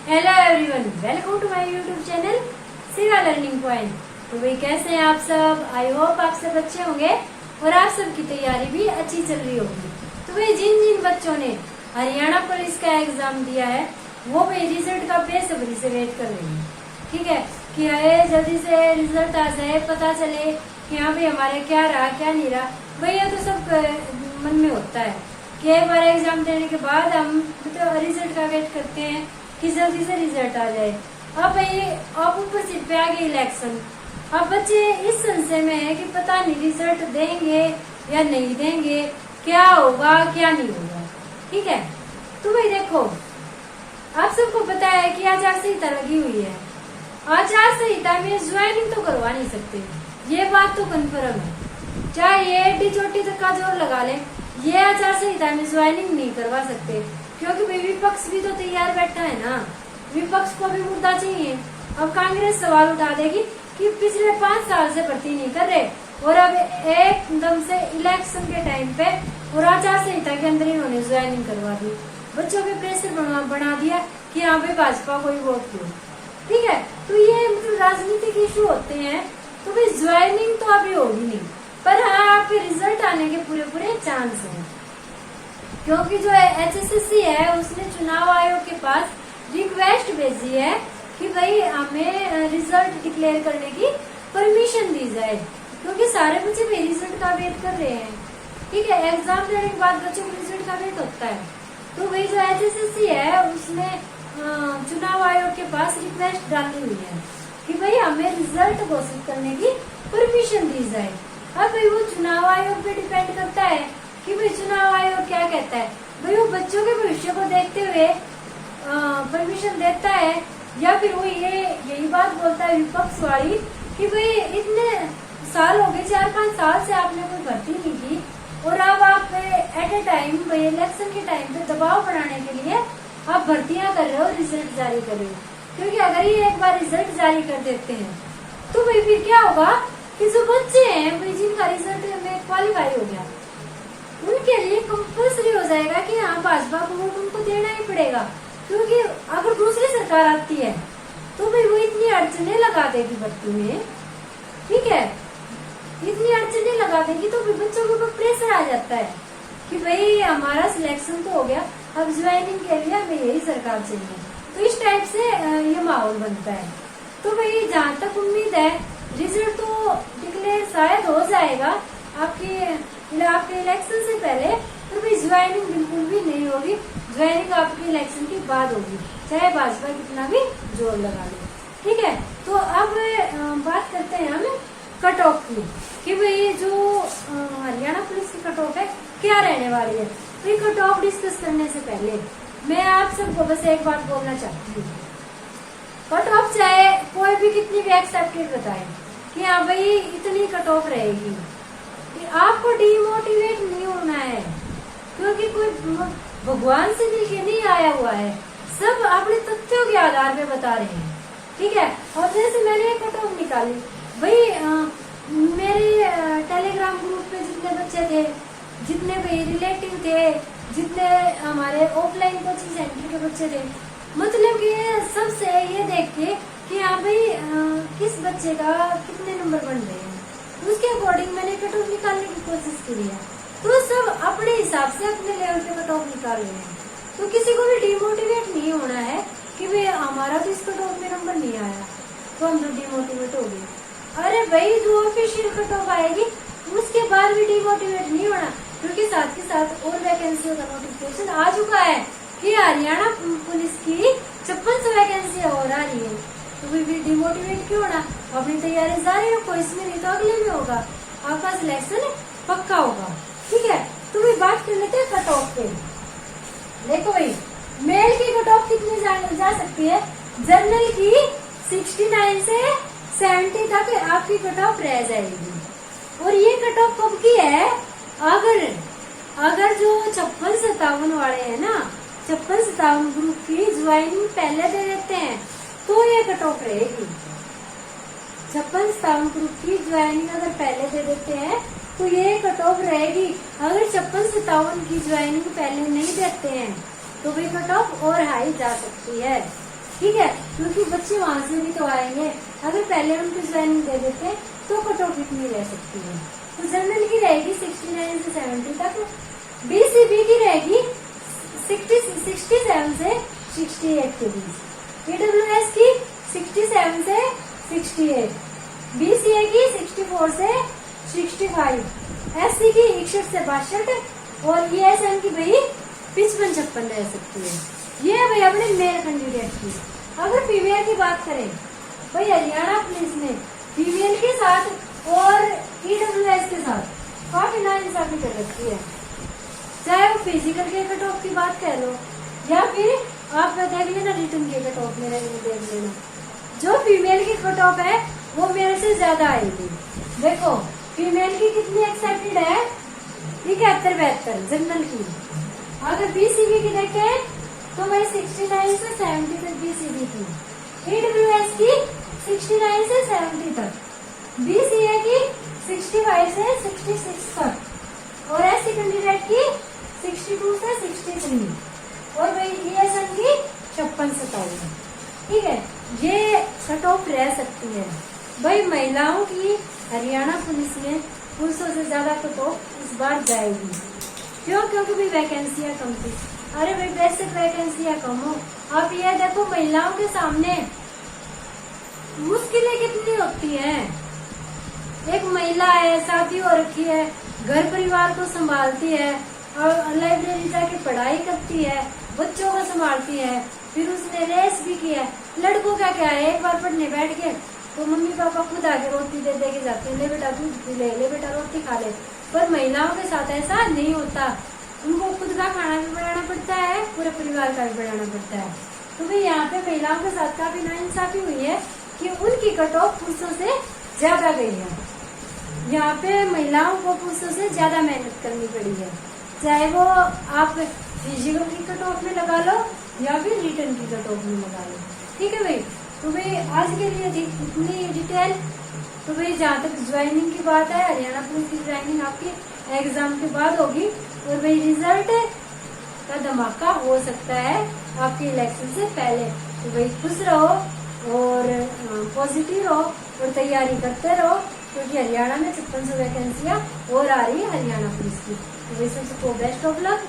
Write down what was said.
Hello everyone, welcome to my YouTube channel Shiva learning point. तो भाई कैसे हैं आप सब? आई होप आप सब अच्छे होंगे और आप सबकी तैयारी भी अच्छी चल रही होगी। तो भाई जिन जिन बच्चों ने हरियाणा पुलिस का एग्जाम दिया है वो भाई रिजल्ट का बेसब्री से वेट कर रहे हैं। ठीक है कि आए जल्दी से रिजल्ट आ जाए, पता चले कि हाँ भाई हमारे क्या रहा क्या नहीं रहा। भाई ये तो सब मन में होता है कि एक बार एग्जाम देने के बाद हम तो रिजल्ट का वेट करते हैं कि जल्दी से रिजल्ट आ जाए। अब ऊपर से पे आ गई इलेक्शन। अब बच्चे इस संशय में है कि पता नहीं रिजल्ट देंगे या नहीं देंगे, क्या होगा क्या नहीं होगा। ठीक है, तो भाई देखो, आप सबको पता है कि आचार संहिता लगी हुई है। आचार संहिता में ज्वाइनिंग तो करवा नहीं सकते, ये बात तो कन्फर्म है। चाहे ये एडी चोटी तक का जोर लगा ले, ये आचार संहिता में ज्वाइनिंग नहीं करवा सकते, क्योंकि भाई विपक्ष भी तो तैयार बैठा है ना। विपक्ष को भी मुद्दा चाहिए। अब कांग्रेस सवाल उठा देगी कि पिछले 5 साल से भर्ती नहीं कर रहे और अब एकदम से इलेक्शन के टाइम पे और आचार संहिता के अंदर इन्होंने ज्वाइनिंग करवा दी। बच्चों पे प्रेशर बना दिया कि यहाँ पे भाजपा को ही वोट दो। ठीक है, तो ये मतलब राजनीतिक इशू होते हैं। तो भाई ज्वाइनिंग तो अभी होगी नहीं, पर हाँ आपके रिजल्ट आने के पूरे चांस हैं, क्योंकि जो HSSC है उसने चुनाव आयोग के पास रिक्वेस्ट भेजी है कि भाई हमें रिजल्ट डिक्लेयर करने की परमिशन दी जाए, क्योंकि सारे बच्चे भी रिजल्ट का वेट कर रहे हैं। ठीक है, एग्जाम देने के बाद बच्चों को रिजल्ट का वेट होता है। तो भाई जो HSSC है उसने चुनाव आयोग के पास रिक्वेस्ट डाली हुई है कि भाई हमें रिजल्ट घोषित करने की परमिशन दी जाए। अब भाई वो चुनाव आयोग पे डिपेंड करता है कि भाई चुनाव आयोग क्या कहता है। भाई वो बच्चों के भविष्य को देखते हुए परमिशन देता है, या फिर वो यही बात बोलता है विपक्ष वाली कि भाई इतने साल हो गए, 4-5 साल से आपने कोई भर्ती नहीं की और अब आप एट ए टाइम भाई इलेक्शन के टाइम पे दबाव बढ़ाने के लिए आप भर्तियां कर रहे हो, रिजल्ट जारी कर रहे हो। क्योंकि अगर ये एक बार रिजल्ट जारी कर देते हैं तो भाई फिर क्या होगा कि जो बच्चे हैं भाई जिनका रिजल्ट में क्वालिफाई हो गया उनके लिए कंपल्सरी हो जाएगा कि हाँ भाजपा को वोट उनको देना ही पड़ेगा। क्योंकि अगर दूसरी सरकार आती है तो भाई वो इतनी अड़चने लगा देगी भर्ती में। ठीक है, इतनी अड़चने लगा देगी तो फिर बच्चों के ऊपर प्रेशर आ जाता है कि भाई हमारा सिलेक्शन तो हो गया, अब ज्वाइनिंग के लिए हमें यही सरकार चाहिए। तो इस टाइप से ये माहौल बनता है। तो भाई जहाँ तक उम्मीद है रिजल्ट तो डिक्लेयर शायद हो जाएगा आपके इलेक्शन से पहले, तो भाई ज्वाइनिंग बिल्कुल भी नहीं होगी। ज्वाइनिंग आपके इलेक्शन के बाद होगी, चाहे भाजपा कितना भी जोर लगा ले। ठीक है, तो अब बात करते हैं हम कट ऑफ की कि भाई जो हरियाणा पुलिस की कट ऑफ है क्या रहने वाली है। तो कट ऑफ डिस्कस करने से पहले मैं आप सबको बस एक बात बोलना चाहती हूँ। कट ऑफ चाहे कोई भी कितनी भी एक्सेप्टेड बताए कि हाँ भाई इतनी कट ऑफ रहेगी, कि आपको डिमोटिवेट नहीं होना है, क्योंकि कोई भगवान से मिलके नहीं आया हुआ है, सब अपने तथ्यों के आधार पे बता रहे हैं। ठीक है, और जैसे मैंने एक कट ऑफ निकाली भाई, मेरे टेलीग्राम ग्रुप पे जितने बच्चे थे, जितने भाई रिलेटिव थे, जितने हमारे ऑफलाइन कोचिंग सेंटर के बच्चे थे, मतलब कि सबसे ये देख के कि हाँ भाई किस बच्चे का कितने नंबर बन रहे हैं, उसके अकॉर्डिंग मैंने कट ऑफ निकालने की कोशिश की है। तो सब अपने हिसाब से अपने लेवल पे कट ऑफ निकाल रहे हैं। तो किसी को भी डिमोटिवेट नहीं होना है कि भाई हमारा तो इस कट ऑफ में नंबर नहीं आया तो हम तो डिमोटिवेट हो गए। अरे भाई जो ऑफिशियल कट ऑफ आएगी उसके बाद भी डिमोटिवेट नहीं होना, क्योंकि साथ के साथ और वैकेंसियों का नोटिफिकेशन आ चुका है कि हरियाणा पुलिस की 56 वैकेंसी और आ रही है। तो भी डिमोटिवेट क्यों होना, अपनी तैयारी जारी रखो, इसमें नहीं तो अगले में होगा, आपका सिलेक्शन पक्का होगा। ठीक है, तो भी बात कर लेते हैं कट ऑफ पे। देखो भाई, मेल की कट ऑफ कितनी जा सकती है? जनरल की 69 से 70 तक आपकी कट ऑफ रह जाएगी। और ये कट ऑफ कब की है? अगर जो 56-57 वाले हैं ना, 56-57 ग्रुप की ज्वाइनिंग पहले दे देते हैं तो ये कट ऑफ रहेगी। 56-57 ग्रुप की ज्वाइनिंग अगर पहले दे देते हैं तो ये कट ऑफ रहेगी। अगर 56-57 की ज्वाइनिंग पहले नहीं देते हैं तो भी कट ऑफ और हाई जा सकती है। ठीक है, क्योंकि बच्चे वहां से भी तो आएंगे। अगर पहले उनको ज्वाइनिंग दे देते तो कट ऑफ इतनी रह सकती है। तो जनरल की रहेगी 69 से 70 तक, बीसीबी की रहेगी 67 से 68 के बीच, ईडब्ल्यूएस की 67 से 68, बीसीए की 64 से 65, एससी की 61 से 62 और ईएसएम की भाई 55-56 रह सकती है। ये है भाई अपने मेल कैंडिडेट की। अगर फीमेल की बात करें भाई, हरियाणा पुलिस में फीमेल के साथ और ईडब्ल्यूएस के साथ काफी नाइंसाफी कर रखी है। चाहे वो फिजिकल के कट ऑफ की बात कह लो या फिर आप देख लेना रिटर्न के कट ऑफ में देख लेना, जो फीमेल की कट ऑफ है वो मेल से ज्यादा आएगी। देखो फीमेल की कितनी एक्सेप्टेड है, 71-72 जनरल की। अगर बीसीबी की देखें तो भाई 69 से 70 तक बीसीबी की, ईडब्ल्यूएस की 69 से 70 तक, बीसीए की 65 से 66 तक और एससी कैंडिडेट की 62 से 63 और भाई ईएसएम की 56-57। ठीक है, ये कट ऑफ रह सकती है। भाई महिलाओं की हरियाणा पुलिस में पुरुषों से ज्यादा कट ऑफ इस बार जाएगी। क्यों? क्योंकि भाई वैकेंसियां कम थी। अरे भाई बेसिक वैकेंसियां कम हो, आप ये देखो महिलाओं के सामने मुश्किलें कितनी होती हैं। एक महिला है, शादी हो रखी है, घर परिवार को संभालती है और लाइब्रेरी जाके पढ़ाई करती है, बच्चों को संभालती है, फिर उसने रेस भी किया। लड़कों का क्या है, एक बार पढ़ने बैठ गए तो मम्मी पापा खुद आके रोटी दे के जाते हैं, ले बेटा दूध पी ले बेटा रोटी खा ले। पर महिलाओं के साथ ऐसा नहीं होता, उनको खुद का खाना भी बनाना पड़ता है, पूरे परिवार का भी बनाना पड़ता है। तो भाई यहाँ पे महिलाओं के साथ काफी नाइंसाफी हुई है कि उनकी कट ऑफ पुरुषों से ज्यादा गई है। यहाँ पे महिलाओं को पुरुषों से ज्यादा मेहनत करनी पड़ी है, चाहे वो आप फिजिकल की कट ऑफ में लगा लो या फिर रिटर्न की कट ऑफ में लगा लो। ठीक है भाई, तो भाई आज के लिए इतनी डिटेल। तो भाई जहाँ तक ज्वाइनिंग की बात है, हरियाणा पुलिस की ज्वाइनिंग आपकी एग्जाम के बाद होगी और भाई रिजल्ट का धमाका हो सकता है आपके इलेक्शन से पहले। तो भाई खुश रहो और पॉजिटिव रहो और तैयारी करते रहो, क्योंकि हरियाणा में 5600 वैकेंसियां और आ रही है हरियाणा पुलिस की। तो भाई सबको बेस्ट ऑफ लक।